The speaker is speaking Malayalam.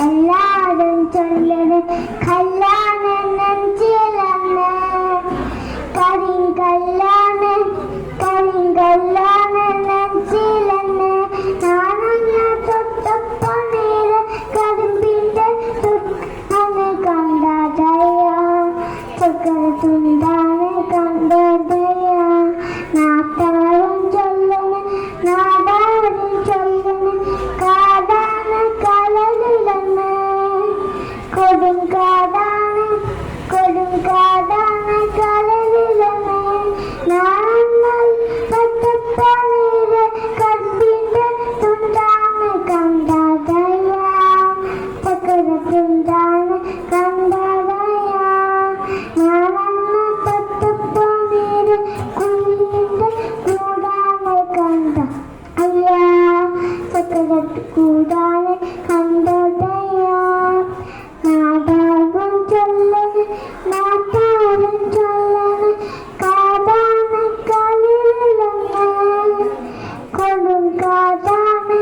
എല്ലാരും ചൊല്ലണ് കല്യാണം നെഞ്ചിലെന്ന് കരിങ്കല്യാണം നെഞ്ചിലെന്ന് നാണഞ്ഞ തൊട്ടപ്പം നീര് കരിമ്പിന്റെ തുട്ടന് കണ്ടതയ ചക്കര തുണ്ടാണ് കണ്ടതയ നാട്ടാരും ചൊല്ലണ് നാടാരും ചൊല്ലണ് കാടാണ് കടലിലെന്ന് കൊടുങ്കാടാണ് കടലിലെന്ന് നാളങ്ങൾ പട്ടപ്പനീര് കമ്പിന്റെ തുണ്ടാണ് കണ്ടതയ ചക്കര തുണ്ടാണ് കണ്ടതയ നാളങ്ങൾ പട്ടപ്പനീര് കുഞ്ഞിന്റെ കൂടാണ് കണ്ട അയ്യാ ചക്കര കൂടാണ് കണ്ടതയ നാടാകും ചൊല്ലണ് നാട്ടാരും ചൊല്ലണ് കാടാണ് കടലിലെന്ന് കൊടുങ്കാടാണ്